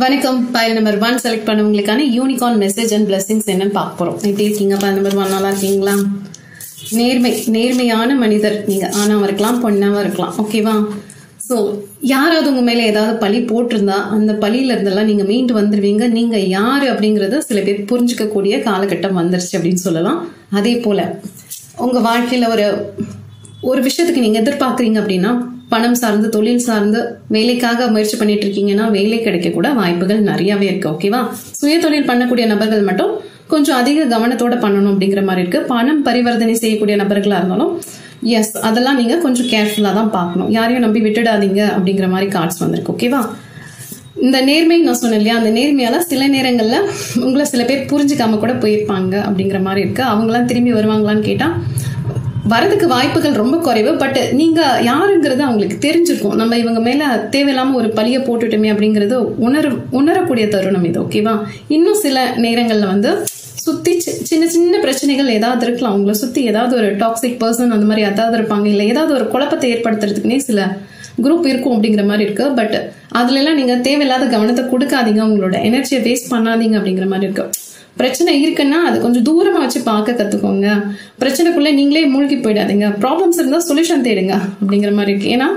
வணக்கம். Pile number 1 select பண்ணவங்களுக்கான unicorn message and blessings என்னன்னு பார்க்க போறோம். எப்படி இருக்கீங்க? பைல் நம்பர் 1 நல்லா இருக்கீங்களா? நேர்மையான மனிதர் நீங்க. ஆணாவும் இருக்கலாம், பொண்ணாவும் இருக்கலாம். ஓகேவா? ஸோ யாராவது உங்க மேல ஏதாவது பழி போட்டிருந்தா அந்த பழியில இருந்தெல்லாம் நீங்க மீண்டு வந்துருவீங்க. நீங்க யாரு அப்படிங்கறத சில பேர் புரிஞ்சுக்கக்கூடிய காலகட்டம் வந்துருச்சு அப்படின்னு சொல்லலாம். அதே போல உங்க வாழ்க்கையில ஒரு விஷயத்துக்கு நீங்க எதிர்பார்க்கறீங்க அப்படின்னா, பணம் சார்ந்து, தொழில் சார்ந்து, வேலைக்காக முயற்சி பண்ணிட்டு இருக்கீங்கன்னா வேலை கிடைக்க கூட வாய்ப்புகள் நிறையவே இருக்கு. ஓகேவா? சுய தொழில் பண்ணக்கூடிய நபர்கள் மட்டும் கொஞ்சம் அதிக கவனத்தோட பண்ணணும் அப்படிங்கிற மாதிரி இருக்கு. பணம் பரிவர்த்தனை செய்யக்கூடிய நபர்களா இருந்தாலும் எஸ், அதெல்லாம் நீங்க கொஞ்சம் கேர்ஃபுல்லா தான் பார்க்கணும். யாரையும் நம்பி விட்டுடாதீங்க அப்படிங்கிற மாதிரி கார்ட்ஸ் வந்திருக்கு. ஓகேவா? இந்த நேர்மை நான் சொன்னேன் இல்லையா, அந்த நேர்மையால சில நேரங்கள்ல உங்களை சில பேர் புரிஞ்சுக்காம கூட போயிருப்பாங்க அப்படிங்கிற மாதிரி இருக்கு. அவங்களாம் திரும்பி வருவாங்களான்னு கேட்டா வரதுக்கு வாய்ப்புகள் ரொம்ப குறைவு. பட் நீங்க யாருங்கிறது அவங்களுக்கு தெரிஞ்சிருக்கும். நம்ம இவங்க மேல தேவையில்லாம ஒரு பழிய போட்டுட்டோமே அப்படிங்கிறது உணரக்கூடிய தருணம் இது. ஓகேவா? இன்னும் சில நேரங்கள்ல சுத்தி சின்ன சின்ன பிரச்சனைகள் ஏதாவது இருக்கலாம். உங்களை சுத்தி ஏதாவது ஒரு டாக்ஸிக் பர்சன் அந்த மாதிரி ஏதாவது இருப்பாங்க, இல்ல ஏதாவது ஒரு குழப்பத்தை ஏற்படுத்துறதுக்குன்னே சில குரூப் இருக்கும் அப்படிங்கிற மாதிரி இருக்கு. பட் அதுல எல்லாம் நீங்க தேவையில்லாத கவனத்தை கொடுக்காதீங்க, உங்களோட எனர்ஜியை வேஸ்ட் பண்ணாதீங்க அப்படிங்கிற மாதிரி இருக்கு. பிரச்சனை இருக்குன்னா அது கொஞ்சம் தூரமா வச்சு பார்க்க கத்துக்கோங்க. பிரச்சனைக்குள்ள நீங்களே மூழ்கி போயிடாதீங்க. ப்ராப்ளம்ஸ் இருந்தா சொல்யூஷன் தேடுங்க அப்படிங்கிற மாதிரி இருக்கு. ஏன்னா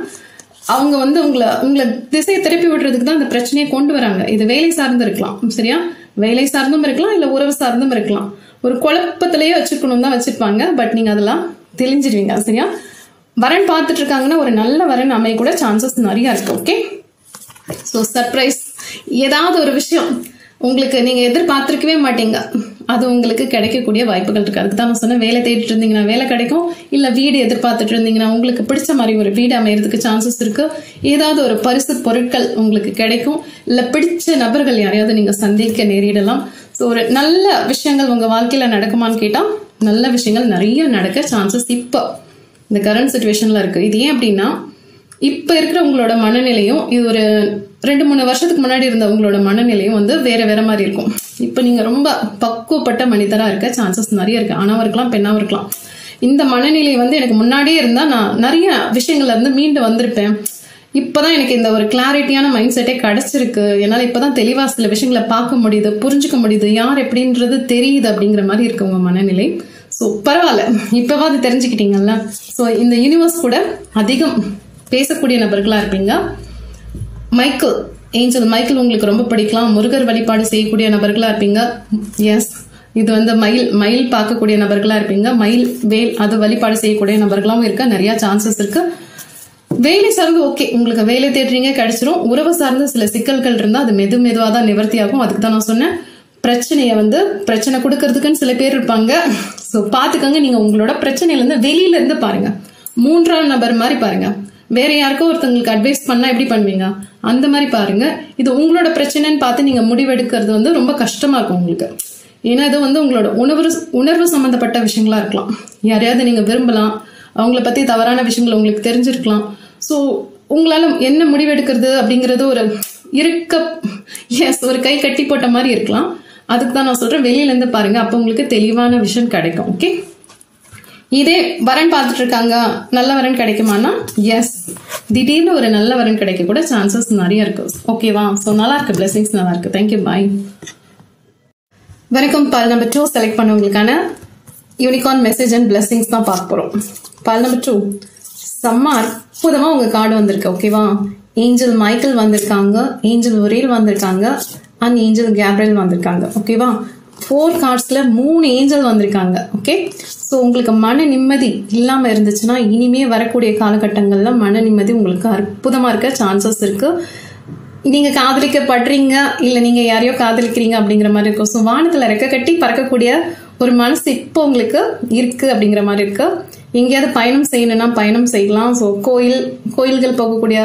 அவங்க உங்களை திசையை திருப்பி விடுறதுக்கு தான் அந்த பிரச்சனையை கொண்டு வராங்க. இது வேலை சார்ந்து இருக்கலாம், சரியா? வேலை சார்ந்தும் இருக்கலாம், இல்ல உறவு சார்ந்தும் இருக்கலாம். ஒரு குழப்பத்திலேயே வச்சுக்கணும் தான் வச்சிருப்பாங்க. பட் நீங்க அதெல்லாம் தெளிஞ்சிருவீங்க, சரியா? வரன் பார்த்துட்டு இருக்காங்கன்னா ஒரு நல்ல வரன் அமைய கூட சான்சஸ் நிறைய இருக்கு. ஓகே? ஸோ சர்ப்ரைஸ், ஏதாவது ஒரு விஷயம் உங்களுக்கு நீங்க எதிர்பார்த்திருக்கவே மாட்டீங்க, அது உங்களுக்கு கிடைக்கக்கூடிய வாய்ப்புகள் இருக்கு. அதுக்கு தான் நான் சொன்னேன், வேலை தேடிட்டு இருந்தீங்கன்னா வேலை கிடைக்கும், இல்ல வீடு எதிர்பார்த்துட்டு இருந்தீங்கன்னா உங்களுக்கு பிடிச்ச மாதிரி ஒரு வீடு அமையறதுக்கு சான்சஸ் இருக்கு. ஏதாவது ஒரு பரிசு பொருட்கள் உங்களுக்கு கிடைக்கும், இல்ல பிடிச்ச நபர்கள் யாரையாவது நீங்க சந்திக்க நேரிடலாம். ஸோ ஒரு நல்ல விஷயங்கள் உங்க வாழ்க்கையில நடக்குமான்னு கேட்டா நல்ல விஷயங்கள் நிறைய நடக்க சான்சஸ் இப்போ இந்த கரண்ட் சிச்சுவேஷன்ல இருக்கு. இது ஏன் அப்படின்னா, இப்ப இருக்கிற உங்களோட மனநிலையும் இது ஒரு 2-3 வருஷத்துக்கு முன்னாடி இருந்த உங்களோட மனநிலையும் வேற மாதிரி இருக்கும். இப்ப நீங்க ரொம்ப பக்குவப்பட்ட மனிதரா இருக்க சான்சஸ் நிறைய இருக்கு. ஆணாவும் இருக்கலாம், பெண்ணாவும் இருக்கலாம். இந்த மனநிலை எனக்கு முன்னாடியே இருந்தா நான் நிறைய விஷயங்கள்ல இருந்து மீண்டு வந்திருப்பேன். இப்பதான் எனக்கு இந்த ஒரு கிளாரிட்டியான மைண்ட் செட்டே கிடைச்சிருக்கு. என்னால இப்பதான் தெளிவா சில விஷயங்களை பார்க்க முடியுது, புரிஞ்சுக்க முடியுது, யார் எப்படின்றது தெரியுது அப்படிங்கிற மாதிரி இருக்கு உங்க மனநிலை. ஸோ பரவாயில்ல, இப்பவாது தெரிஞ்சுக்கிட்டீங்கல்ல. ஸோ இந்த யூனிவர்ஸ் கூட அதிகம் பேசக்கூடிய நபர்களா இருப்பீங்க. ஏஞ்சல் மைக்கேல் உங்களுக்கு ரொம்ப பிடிக்கலாம். முருகர் வழிபாடு செய்யக்கூடிய நபர்களா இருப்பீங்க. எஸ், இது மயில் பார்க்கக்கூடிய நபர்களா இருப்பீங்க. மயில் வேல் அது வழிபாடு செய்யக்கூடிய நபர்களாவும் இருக்க நிறைய சான்சஸ் இருக்கு. வேலை சார்ந்து ஓகே, உங்களுக்கு வேலை தேடுறீங்க, கிடைச்சிரும். உறவு சார்ந்த சில சிக்கல்கள் இருந்தா அது மெதுவா தான் நிவர்த்தி ஆகும். அதுக்கு தான் நான் சொன்னேன், பிரச்சனை கொடுக்கறதுக்குன்னு சில பேர் இருப்பாங்க. ஸோ பாத்துக்கோங்க, நீங்க உங்களோட பிரச்சனையில இருந்து வெளியில இருந்து பாருங்க, 3ஆம் நபர் மாதிரி பாருங்க. வேற யாருக்கோ ஒருத்தவங்களுக்கு அட்வைஸ் பண்ணா எப்படி பண்ணுவீங்க, அந்த மாதிரி பாருங்க. இது உங்களோட பிரச்சனைன்னு பார்த்து நீங்க முடிவெடுக்கிறது ரொம்ப கஷ்டமா இருக்கும் உங்களுக்கு. ஏன்னா இது உங்களோட உணர்வு சம்பந்தப்பட்ட விஷயங்களா இருக்கலாம். யாரையாவது நீங்க விரும்பலாம், அவங்கள பத்தி தவறான விஷயங்கள் உங்களுக்கு தெரிஞ்சிருக்கலாம். ஸோ உங்களால என்ன முடிவெடுக்கிறது அப்படிங்கறது ஒரு கை கட்டி போட்ட மாதிரி இருக்கலாம். அதுக்கு தான் நான் சொல்றேன், வெளியில இருந்து பாருங்க, அப்ப உங்களுக்கு தெளிவான விஷயம் கிடைக்கும். ஓகே? இதே வரன் பார்த்துட்டு இருக்காங்க, நல்ல வரன் கிடைக்குமானா எஸ், திடீர்னு ஒரு நல்ல வரன் கிடைக்க கூட சான்சஸ் நிறைய இருக்கு. ஓகேவா? ஸோ நல்லா இருக்கு, பிளெஸிங்ஸ் நல்லா இருக்கு. Thank you, bye. வணக்கம். பால் நம்பர் 2 செலக்ட் பண்ணவங்களுக்கான யூனிகார்ன் மெசேஜ் அண்ட் பிளெஸிங்ஸ் தான் பார்க்க போறோம். பால் நம்பர் 2 செம்ம அற்புதமா உங்க கார்டு வந்திருக்கு. ஓகேவா? ஏஞ்சல் மைக்கேல் வந்திருக்காங்க, ஏஞ்சல் ஒரேல் வந்திருக்காங்க, அண்ட் ஏஞ்சல் கேப்ரியல் வந்திருக்காங்க. ஓகேவா? 4 கார்ட்ஸ்ல 3 ஏஞ்சல் வந்திருக்காங்க. ஓகே? ஸோ உங்களுக்கு மன நிம்மதி இல்லாம இருந்துச்சுன்னா இனிமே வரக்கூடிய காலகட்டங்கள்ல மன நிம்மதி உங்களுக்கு அற்புதமா இருக்க சான்சஸ் இருக்கு. நீங்க காதலிக்கப்படுறீங்க, இல்ல நீங்க யாரையோ காதலிக்கிறீங்க அப்படிங்கிற மாதிரி இருக்கும். ஸோ வானத்துல ரெக்க கட்டி பறக்கக்கூடிய ஒரு மனசு இப்போ உங்களுக்கு இருக்கு அப்படிங்கிற மாதிரி இருக்கு. எங்கேயாவது பயணம் செய்யணும்னா பயணம் செய்யலாம். ஸோ கோயில்கள் போகக்கூடிய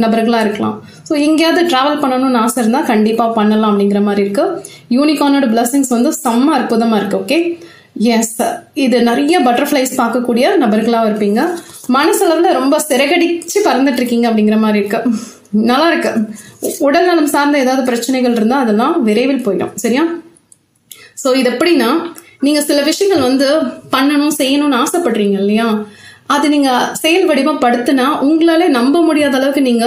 நபர்களா இருக்கலாம். ஸோ எங்கேயாவது டிராவல் பண்ணணும்னு ஆசை இருந்தா கண்டிப்பா பண்ணலாம் அப்படிங்கிற மாதிரி இருக்கு. யூனிகார்னோட பிளஸிங்ஸ் செம்ம அற்புதமா இருக்கு. ஓகே? எஸ், இது நிறைய பட்டர்ஃபிளைஸ் பார்க்கக்கூடிய நபர்களா இருப்பீங்க. மனசளவுல ரொம்ப சிறகடிச்சு பறந்துட்டு இருக்கீங்க அப்படிங்கிற மாதிரி இருக்கு. நல்லா இருக்கு. உடல் நலம் சார்ந்த ஏதாவது பிரச்சனைகள் இருந்தா அதெல்லாம் விரைவில் போயிடும், சரியா? ஸோ இது எப்படின்னா, நீங்க சில விஷயங்கள் பண்ணணும் செய்யணும்னு ஆசைப்படுறீங்க இல்லையா, அது நீங்க செயல் வடிவப்படுத்தினா உங்களால நம்ப முடியாத அளவுக்கு நீங்க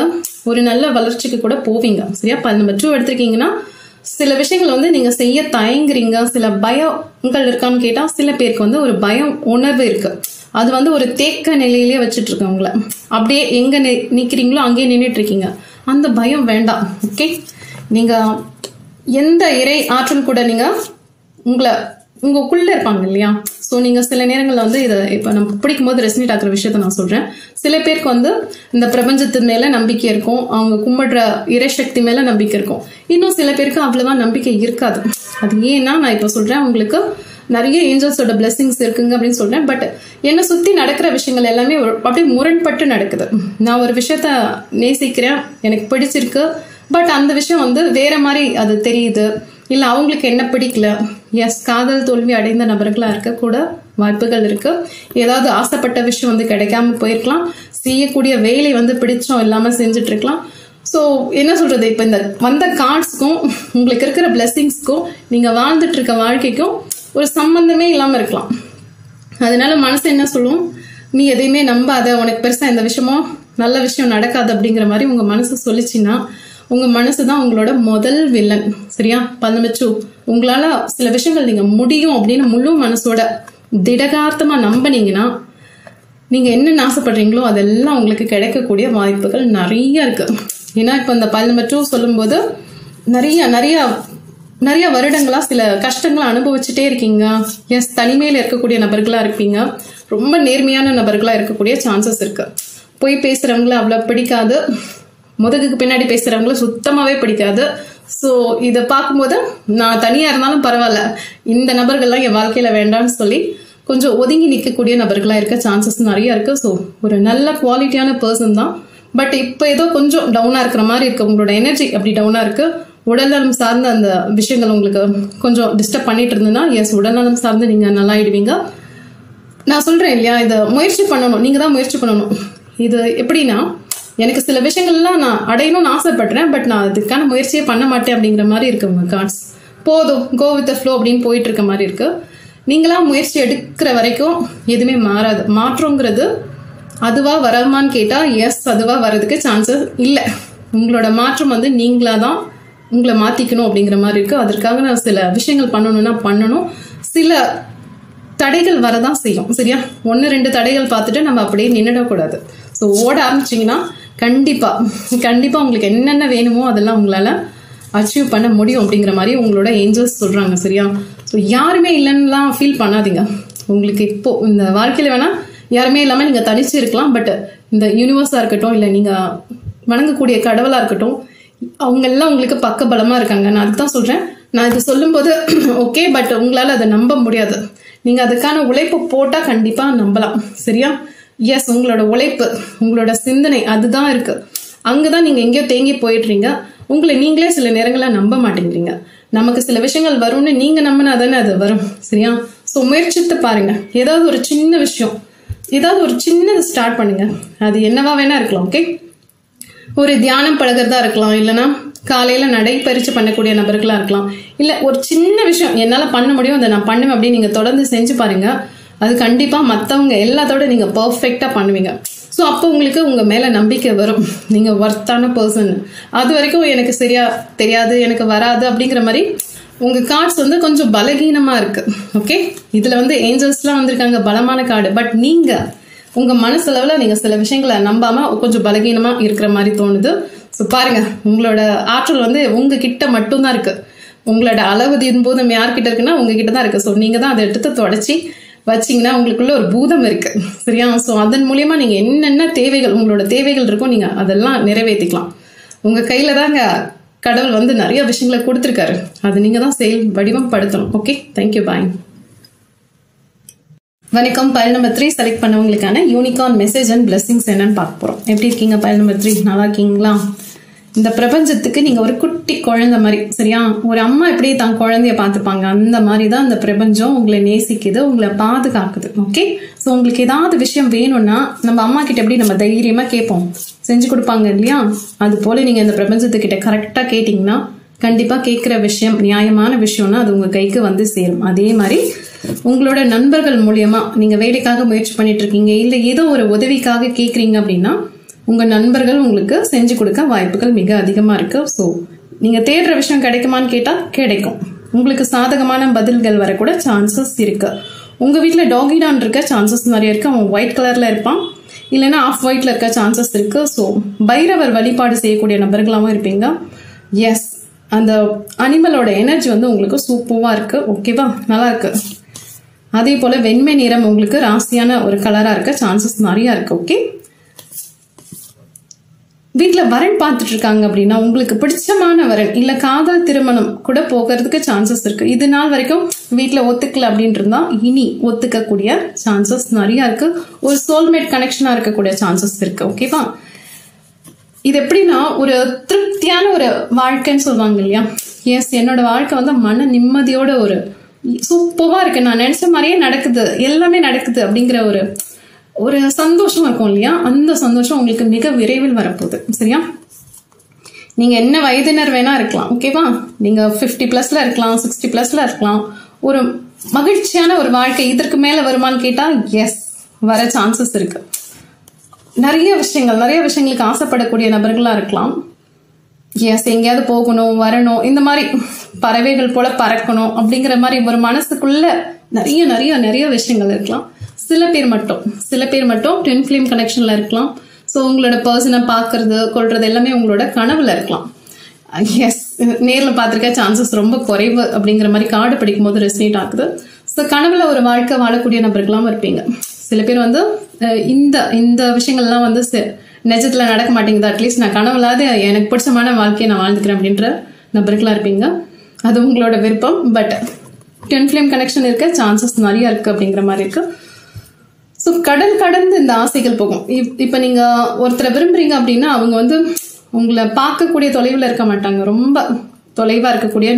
ஒரு நல்ல வளர்ச்சிக்கு கூட போவீங்க. சரியா? நம்பர் 2 எடுத்திருக்கீங்கன்னா சில விஷயங்கள் வந்து நீங்க செய்ய தயங்குறீங்க, சில பயங்கள் இருக்கான்னு கேட்டா சில பேருக்கு வந்து ஒரு பயம் உணர்வு இருக்கு. அது வந்து ஒரு தேக்க நிலையிலேயே வச்சுட்டு இருக்கு உங்களை. அப்படியே எங்க நிக்கிறீங்களோ அங்கேயே நின்றுட்டு இருக்கீங்க. அந்த பயம் வேண்டாம். ஓகே, நீங்க எந்த இறை ஆற்றல் கூட நீங்க உங்களுக்குள்ள இருப்பாங்க இல்லையா? ஸோ நீங்க சில நேரங்கள்ல வந்து இதை இப்ப நம்ம பிடிக்கும் போது ரெசினேட் ஆகிற விஷயத்த நான் சொல்றேன். சில பேருக்கு வந்து இந்த பிரபஞ்சத்து மேல நம்பிக்கை இருக்கும், அவங்க கும்பிடுற இறைசக்தி மேல நம்பிக்கை இருக்கும். இன்னும் சில பேருக்கு அவ்வளவா நம்பிக்கை இருக்காது. அது ஏன்னா நான் இப்ப சொல்றேன், உங்களுக்கு நிறைய ஏஞ்சல்ஸோட பிளெஸிங்ஸ் இருக்குங்க அப்படின்னு சொல்றேன். பட் என்னை சுத்தி நடக்கிற விஷயங்கள் எல்லாமே அப்படியே முரண்பட்டு நடக்குது. நான் ஒரு விஷயத்த நேசிக்கிறேன், எனக்கு பிடிச்சிருக்கு, பட் அந்த விஷயம் வந்து வேற மாதிரி அது தெரியுது, இல்ல அவங்களுக்கு என்ன பிடிக்கல. எஸ், காதல் தோல்வி அடைந்த நபர்களா இருக்க கூட வாய்ப்புகள் இருக்கு. ஏதாவது ஆசைப்பட்ட விஷயம் வந்து கிடைக்காம போயிருக்கலாம், செய்யக்கூடிய வேலை வந்து பிடிச்சம் இல்லாம செஞ்சுட்டு இருக்கலாம். ஸோ என்ன சொல்றது, இப்ப இந்த வந்த கார்ட்ஸ்க்கும் உங்களுக்கு இருக்கிற பிளெஸிங்ஸ்க்கும் நீங்க வாழ்ந்துட்டு இருக்க வாழ்க்கைக்கும் ஒரு சம்பந்தமே இல்லாம இருக்கலாம். அதனால மனசு என்ன சொல்லும், நீ எதையுமே நம்பாத, உனக்கு பெருசா இந்த விஷயமோ நல்ல விஷயம் நடக்காது அப்படிங்கிற மாதிரி உங்க மனசு சொல்லிச்சுன்னா உங்க மனசுதான் உங்களோட முதல் வில்லன். சரியா? பந்தமிச்சு உங்களால சில விஷயங்கள் நீங்க முடியும் அப்படின்னு முழு மனசோட திடகார்த்தமா நம்பினீங்கன்னா நீங்க என்னென்ன ஆசைப்படுறீங்களோ அதெல்லாம் உங்களுக்கு கிடைக்கக்கூடிய வாய்ப்புகள் நிறைய இருக்கு. ஏன்னா இப்ப இந்த 12 சொல்லும் போது நிறைய நிறைய நிறைய வருடங்களா சில கஷ்டங்களை அனுபவிச்சுட்டே இருக்கீங்க. எஸ், தனிமையில இருக்கக்கூடிய நபர்களா இருப்பீங்க, ரொம்ப நேர்மையான நபர்களா இருக்கக்கூடிய சான்சஸ் இருக்கு. போய் பேசுறவங்கள அவ்வளவு பிடிக்காது, முதுகுக்கு பின்னாடி பேசுறவங்கள சுத்தமாவே பிடிக்காது. ஸோ இதை பார்க்கும்போது நான் தனியா இருந்தாலும் பரவாயில்ல, இந்த நபர்கள்லாம் என் வாழ்க்கையில வேண்டாம்னு சொல்லி கொஞ்சம் ஒதுங்கி நிற்கக்கூடிய நபர்களா இருக்க சான்சஸ் நிறைய இருக்கு. ஸோ ஒரு நல்ல குவாலிட்டியான பர்சன் தான். பட் இப்போ ஏதோ கொஞ்சம் டவுனா இருக்கிற மாதிரி இருக்கு, உங்களோட எனர்ஜி அப்படி டவுனா இருக்கு. உடல்நலம் சார்ந்த அந்த விஷயங்கள் உங்களுக்கு கொஞ்சம் டிஸ்டர்ப் பண்ணிட்டு இருந்ததுன்னா எஸ், உடல்நலம் சார்ந்து நீங்க நல்லா ஆயிடுவீங்க. நான் சொல்றேன் இல்லையா, இதை முயற்சி பண்ணணும், நீங்க தான் முயற்சி பண்ணணும். இது எப்படின்னா, எனக்கு சில விஷயங்கள்லாம் நான் அடையணும்னு ஆசைப்படுறேன், பட் நான் அதுக்கான முயற்சியே பண்ண மாட்டேன் அப்படிங்கிற மாதிரி இருக்கு உங்க கார்ட்ஸ். போதும், கோ வித் ஃப்ளோ அப்படின்னு போயிட்டு இருக்க மாதிரி இருக்கு. நீங்களா முயற்சி எடுக்கிற வரைக்கும் எதுவுமே மாறாது. மாற்றங்கிறது அதுவா வரமான்னு கேட்டா எஸ், அதுவா வர்றதுக்கு சான்சஸ் இல்லை. உங்களோட மாற்றம் வந்து நீங்களா தான் உங்களை மாத்திக்கணும் அப்படிங்கிற மாதிரி இருக்கு. அதற்காக நான் சில விஷயங்கள் பண்ணணும்னா பண்ணணும். சில தடைகள் வரதான் செய்யும். சரியா? 1-2 தடைகள் பார்த்துட்டு நம்ம அப்படியே நின்றுடக்கூடாது. ஸோ ஓட ஆரம்பிச்சிங்கன்னா கண்டிப்பா கண்டிப்பா உங்களுக்கு என்னென்ன வேணுமோ அதெல்லாம் உங்களால அச்சீவ் பண்ண முடியும் அப்படிங்கிற மாதிரி உங்களோட ஏஞ்சல்ஸ் சொல்றாங்க. சரியா? ஸோ யாருமே இல்லைன்னுலாம் ஃபீல் பண்ணாதீங்க. உங்களுக்கு இப்போ இந்த வாழ்க்கையில வேணா யாருமே இல்லாம நீங்க தனிச்சு இருக்கலாம், பட் இந்த யூனிவர்ஸா இருக்கட்டும், இல்லை நீங்க வணங்கக்கூடிய கடவுளா இருக்கட்டும், அவங்க எல்லாம் உங்களுக்கு பக்க பலமா இருக்காங்க. நான் அதுக்கு தான் சொல்றேன். நான் இது சொல்லும் போது ஓகே, பட் உங்களால அதை நம்ப முடியாது. நீங்க அதுக்கான உழைப்பு போட்டா கண்டிப்பா நம்பலாம். சரியா? எஸ், உங்களோட உழைப்பு, உங்களோட சிந்தனை அதுதான் இருக்கு. அங்கதான் நீங்க எங்கேயோ தேங்கி போயிடுறீங்க. உங்களை நீங்களே சில நேரங்கள நம்ப மாட்டேங்கிறீங்க. நமக்கு சில விஷயங்கள் வரும்னு நீங்க நம்பினா தானே அது வரும். சரியா? ஸோ முயற்சித்து பாருங்க. ஏதாவது ஒரு சின்ன விஷயம், ஏதாவது ஒரு சின்னது ஸ்டார்ட் பண்ணுங்க. அது என்னவா வேணா இருக்கலாம். ஓகே, ஒரு தியானம் பழகிறதா இருக்கலாம், இல்லைன்னா காலையில நடைபயிற்சி பண்ணக்கூடிய நபர்களா இருக்கலாம், இல்ல ஒரு சின்ன விஷயம் என்னால பண்ண முடியும் அதை நான் பண்ணுவேன் அப்படின்னு நீங்க தொடர்ந்து செஞ்சு பாருங்க. அது கண்டிப்பா மத்தவங்க எல்லாத்தோட நீங்க பர்ஃபெக்டா பண்ணுவீங்க. ஸோ அப்போ உங்களுக்கு உங்க மேல நம்பிக்கை வரும், நீங்க ஒர்த்தான பர்சன். அது வரைக்கும் எனக்கு சரியா தெரியாது, எனக்கு வராது அப்படிங்கிற மாதிரி உங்க கார்ட்ஸ் வந்து கொஞ்சம் பலகீனமா இருக்கு. ஓகே, இதுல வந்து ஏஞ்சல்ஸ்லாம் வந்திருக்காங்க, பலமான கார்டு. பட் நீங்க உங்க மனசளவுல நீங்க சில விஷயங்களை நம்பாம கொஞ்சம் பலகீனமா இருக்கிற மாதிரி தோணுது. ஸோ பாருங்க, உங்களோட ஆற்றல் வந்து உங்ககிட்ட மட்டும்தான் இருக்கு. உங்களோட அளவு போதும் யார்கிட்ட இருக்குன்னா உங்ககிட்ட தான் இருக்கு. ஸோ நீங்க தான் அதை எடுத்து தொடச்சி வச்சிங்கன்னா உங்களுக்குள்ள ஒரு பூதம் இருக்கு. சரியா? ஸோ அதன் மூலியமா நீங்க என்னென்ன தேவைகள், உங்களோட தேவைகள் இருக்கும், நீங்க அதெல்லாம் நிறைவேற்றிக்கலாம். உங்க கையில தாங்க கடவுள் வந்து நிறைய விஷயங்களை கொடுத்துருக்காரு. அது நீங்க தான் செயல் வடிவம் படுத்தணும். Okay, thank you, bye. வணக்கம். பைல் நம்பர் 3 செலக்ட் பண்ணவங்களுக்கான யூனிகார்ன் மெசேஜ் அண்ட் பிளெஸிங்ஸ் என்னன்னு பார்க்க போறோம். எப்படி இருக்கீங்க பைல் நம்பர் 3? நல்லா இருக்கீங்களா? இந்த பிரபஞ்சத்துக்கு நீங்க ஒரு குட்டி குழந்தை மாதிரி. சரியா? ஒரு அம்மா எப்படி தான் குழந்தைய பார்த்துப்பாங்க, அந்த மாதிரிதான் இந்த பிரபஞ்சம் உங்களை நேசிக்குது, உங்களை பாதுகாக்குது. ஓகே, ஸோ உங்களுக்கு ஏதாவது விஷயம் வேணும்னா நம்ம அம்மா கிட்ட எப்படி நம்ம தைரியமா கேட்போம், செஞ்சு கொடுப்பாங்க இல்லையா? அது போல நீங்க இந்த பிரபஞ்சத்துக்கிட்ட கரெக்டா கேட்டீங்கன்னா கண்டிப்பா கேட்கிற விஷயம் நியாயமான விஷயம்னா அது உங்க கைக்கு வந்து சேரும். அதே மாதிரி உங்களோட நண்பர்கள் மூலியமா நீங்க வேலைக்காக முயற்சி பண்ணிட்டு இருக்கீங்க, இல்ல ஏதோ ஒரு உதவிக்காக கேக்குறீங்க அப்படின்னா உங்க நண்பர்கள் உங்களுக்கு செஞ்சு கொடுக்க வாய்ப்புகள் மிக அதிகமா இருக்கு. ஸோ நீங்க தேடுற விஷயம் கிடைக்குமான்னு கேட்டா கிடைக்கும். உங்களுக்கு சாதகமான பதில்கள் வரக்கூட சான்சஸ் இருக்கு. உங்க வீட்டுல டாகி டான் இருக்க சான்சஸ் நிறைய இருக்கு. அவன் ஒயிட் கலர்ல இருப்பான், இல்லைன்னா ஆஃப் ஒயிட்ல இருக்க சான்சஸ் இருக்கு. ஸோ பைரவர் வழிபாடு செய்யக்கூடிய நபர்களாகவும் இருப்பீங்க. எஸ், அந்த அனிமலோட எனர்ஜி வந்து உங்களுக்கு சூப்பர்வா இருக்கு. ஓகேவா, நல்லா இருக்கு. அதே போல வெண்மை நிறம் உங்களுக்கு ராசியான ஒரு கலரா இருக்க சான்சஸ் நிறைய இருக்கு. ஓகே, வீட்டுல வரன் பார்த்துட்டு இருக்காங்க அப்படின்னா உங்களுக்கு பிடிச்சமான வரன் இல்ல காதல் திருமணம் கூட போகிறதுக்கு சான்சஸ் இருக்கு. இது நாள் வரைக்கும் வீட்டுல ஒத்துக்கல அப்படின்ட்டு இருந்தா இனி ஒத்துக்கக்கூடிய சான்சஸ் நிறைய இருக்கு. ஒரு சோல்மேட் கனெக்ஷனா இருக்கக்கூடிய சான்சஸ் இருக்கு. ஓகேவா, இது எப்படின்னா ஒரு திருப்தியான ஒரு வாழ்க்கைன்னு சொல்லுவாங்க இல்லையா. எஸ், என்னோட வாழ்க்கை வந்து மன நிம்மதியோட ஒரு சூப்பரா இருக்கு, நான் நினைச்ச மாதிரியே நடக்குது, எல்லாமே நடக்குது அப்படிங்கிற ஒரு சந்தோஷம் இருக்கும் இல்லையா. அந்த சந்தோஷம் உங்களுக்கு மிக விரைவில் வரப்போகுது. சரியா, நீங்க என்ன வயதினர் வேணா இருக்கலாம். ஓகேவா, நீங்க 50+ இருக்கலாம், 60+ இருக்கலாம். ஒரு மகிழ்ச்சியான ஒரு வாழ்க்கை இதற்கு மேல வருமானு கேட்டா எஸ், வர சான்சஸ் இருக்கு. நிறைய விஷயங்களுக்கு ஆசைப்படக்கூடிய நபர்களா இருக்கலாம். எஸ், எங்கேயாவது போகணும், வரணும், இந்த மாதிரி பறவைகள் போல பறக்கணும் அப்படிங்கிற மாதிரி ஒரு மனசுக்குள்ள நிறைய நிறைய நிறைய விஷயங்கள் இருக்கலாம். சில பேர் மட்டும் ட்வின் ஃப்ளேம் கனெக்ஷன்ல இருக்கலாம். ஸோ உங்களோட பர்சனை பார்க்கறது கொள்றது எல்லாமே உங்களோட கனவுல இருக்கலாம். எஸ், நேரில் பார்த்துருக்க சான்சஸ் ரொம்ப குறைவு அப்படிங்கிற மாதிரி கார்டு படிக்கும் போது ரெசினேட் ஆகுது. ஸோ கனவுல ஒரு வாழ்க்கை வாழக்கூடிய நபர்களாம் இருப்பீங்க. சில பேர் வந்து இந்த விஷயங்கள்லாம் வந்து நிஜத்துல நடக்க மாட்டேங்குது, அட்லீஸ்ட் நான் கனவுலாவது எனக்கு பிடிச்சமான வாழ்க்கையை நான் வாழ்ந்துக்கிறேன் அப்படின்ற நபர்களா இருப்பீங்க. அது உங்களோட விருப்பம். பட் ட்வின் ஃப்ளேம் கனெக்ஷன் இருக்க சான்சஸ் நிறைய இருக்கு அப்படிங்கிற மாதிரி இருக்கு. ஸோ கடந்து இந்த ஆசைகள் போகும். இப்ப நீங்க ஒருத்தரை விரும்புறீங்க அப்படின்னா அவங்க வந்து உங்களை பார்க்கக்கூடிய தொலைவில் இருக்க மாட்டாங்க, ரொம்ப தொலைவா இருக்கக்கூடிய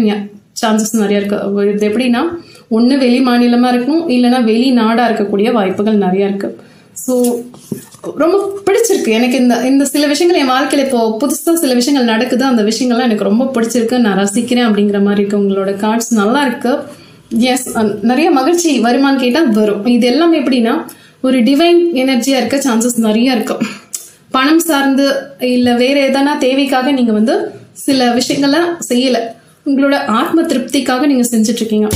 சான்சஸ் நிறைய இருக்கு. இது எப்படின்னா ஒண்ணு வெளி மாநிலமா இருக்கும், இல்லைன்னா வெளிநாடா இருக்கக்கூடிய வாய்ப்புகள் நிறைய இருக்கு. ஸோ ரொம்ப பிடிச்சிருக்கு எனக்கு இந்த சில விஷயங்கள் என் வாழ்க்கையில இப்போ புதுசா சில விஷயங்கள் நடக்குது, அந்த விஷயங்கள்லாம் எனக்கு ரொம்ப பிடிச்சிருக்கு, நான் ரசிக்கிறேன் அப்படிங்கிற மாதிரி இருக்கு. உங்களோட கார்ட்ஸ் நல்லா இருக்கு. எஸ், நிறைய மகிழ்ச்சி வருமானு கேட்டா வரும். இது எல்லாமே எப்படின்னா ஒரு டிவைன் எனர்ஜியா இருக்க சான்சஸ் நிறைய இருக்கு. பணம் சார்ந்து இல்ல வேற எதனா தேவைக்காக நீங்க வந்து சில விஷயங்களை செய்யல, உங்களோட ஆத்ம திருப்திக்காக நீங்க செஞ்சுட்டு இருக்கீங்க.